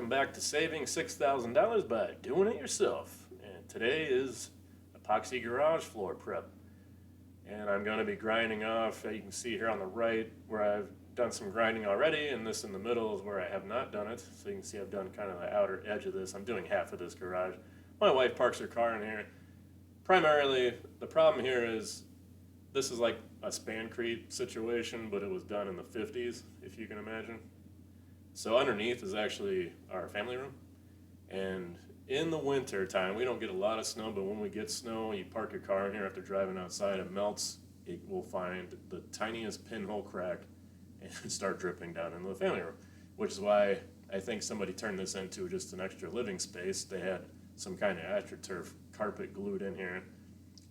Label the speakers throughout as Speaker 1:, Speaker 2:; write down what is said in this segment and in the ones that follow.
Speaker 1: Welcome back to Saving $6,000 by Doing It Yourself. And today is epoxy garage floor prep. And I'm going to be grinding off, you can see here on the right where I've done some grinding already, and this in the middle is where I have not done it. So you can see I've done kind of the outer edge of this. I'm doing half of this garage. My wife parks her car in here. Primarily, the problem here is this is like a spancrete situation, but it was done in the 50s, if you can imagine. So underneath is actually our family room, and in the winter time we don't get a lot of snow, but when we get snow, you park your car in here after driving outside, it melts, it will find the tiniest pinhole crack and start dripping down into the family room, which is why I think somebody turned this into just an extra living space. They had some kind of AstroTurf carpet glued in here.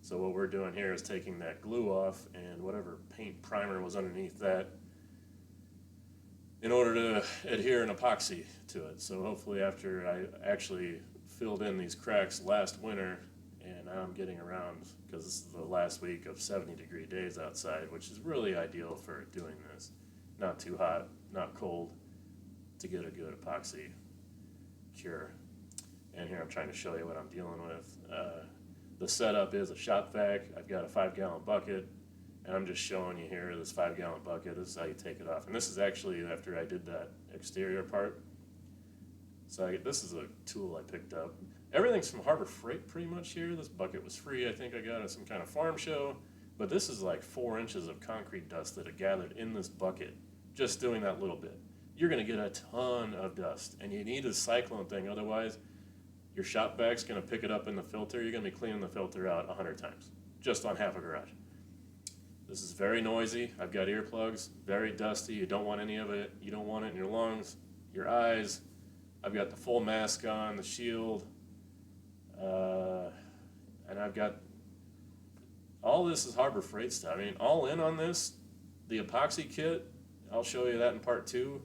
Speaker 1: So what we're doing here is taking that glue off and whatever paint primer was underneath that in order to adhere an epoxy to it. So hopefully after I actually filled in these cracks last winter, and now I'm getting around, because this is the last week of 70-degree days outside, which is really ideal for doing this. Not too hot, not cold, to get a good epoxy cure. And here I'm trying to show you what I'm dealing with. The setup is a shop vac. I've got a 5-gallon bucket. And I'm just showing you here this 5-gallon bucket. This is how you take it off. And this is actually after I did that exterior part. So this is a tool I picked up. Everything's from Harbor Freight pretty much here. This bucket was free. I think I got it at some kind of farm show. But this is like 4 inches of concrete dust that are gathered in this bucket, just doing that little bit. You're going to get a ton of dust. And you need a cyclone thing. Otherwise, your shop vac's going to pick it up in the filter. You're going to be cleaning the filter out 100 times, just on half a garage. This is very noisy. I've got earplugs, very dusty. You don't want any of it. You don't want it in your lungs, your eyes. I've got the full mask on, the shield, and I've got all this is Harbor Freight stuff. I mean, all in on this, the epoxy kit, I'll show you that in part 2.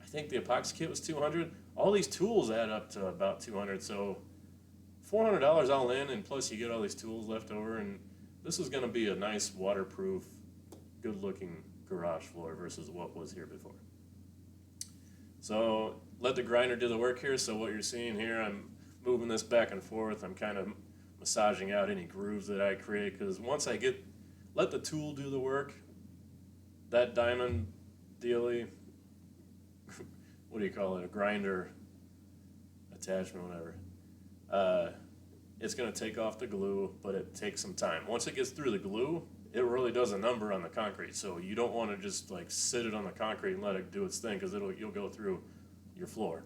Speaker 1: I think the epoxy kit was $200. All these tools add up to about $200, so $400 all in, and plus you get all these tools left over, and this is going to be a nice, waterproof, good-looking garage floor versus what was here before. So let the grinder do the work here. So what you're seeing here, I'm moving this back and forth. I'm kind of massaging out any grooves that I create, because once I let the tool do the work, that diamond dealy, what do you call it, a grinder attachment, whatever, it's going to take off the glue, but it takes some time. Once it gets through the glue, it really does a number on the concrete. So you don't want to just like sit it on the concrete and let it do its thing, because you'll go through your floor.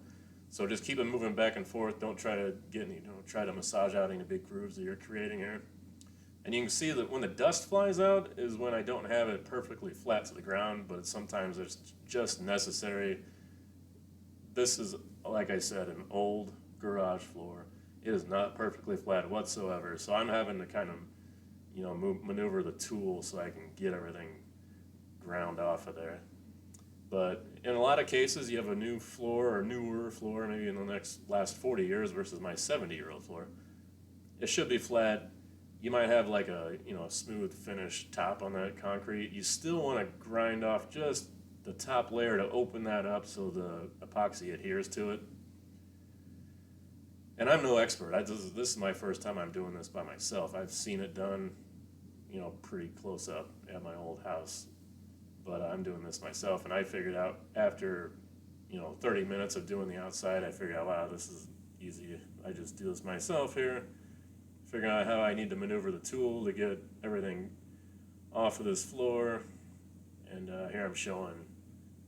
Speaker 1: So just keep it moving back and forth. Don't try to try to massage out any big grooves that you're creating here. And you can see that when the dust flies out is when I don't have it perfectly flat to the ground, but sometimes it's just necessary. This is, like I said, an old garage floor. It is not perfectly flat whatsoever, so I'm having to kind of, maneuver the tool so I can get everything ground off of there. But in a lot of cases, you have a new floor or newer floor, maybe in the last 40 years versus my 70-year-old floor. It should be flat. You might have like a smooth finish top on that concrete. You still want to grind off just the top layer to open that up so the epoxy adheres to it. And I'm no expert. This is my first time I'm doing this by myself. I've seen it done, pretty close up at my old house. But I'm doing this myself, and I figured out after, 30 minutes of doing the outside, I figured out, wow, this is easy. I just do this myself here. Figuring out how I need to maneuver the tool to get everything off of this floor. And here I'm showing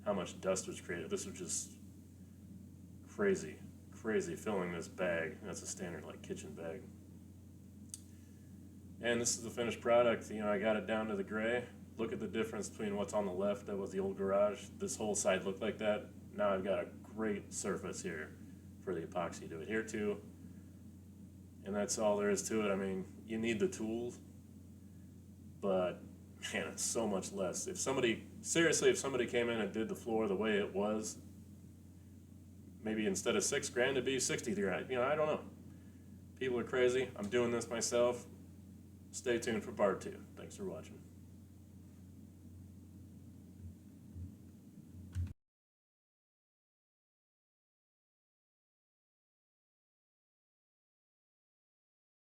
Speaker 1: how much dust was created. This was just crazy filling this bag. That's a standard like kitchen bag. And this is the finished product. I got it down to the gray. Look at the difference between what's on the left. That was the old garage. This whole side looked like that. Now I've got a great surface here for the epoxy to adhere to. And that's all there is to it. I mean, you need the tools, but man, it's so much less. If somebody came in and did the floor the way it was, maybe instead of $6 grand, it'd be 60 grand. I don't know. People are crazy. I'm doing this myself. Stay tuned for part 2. Thanks for watching.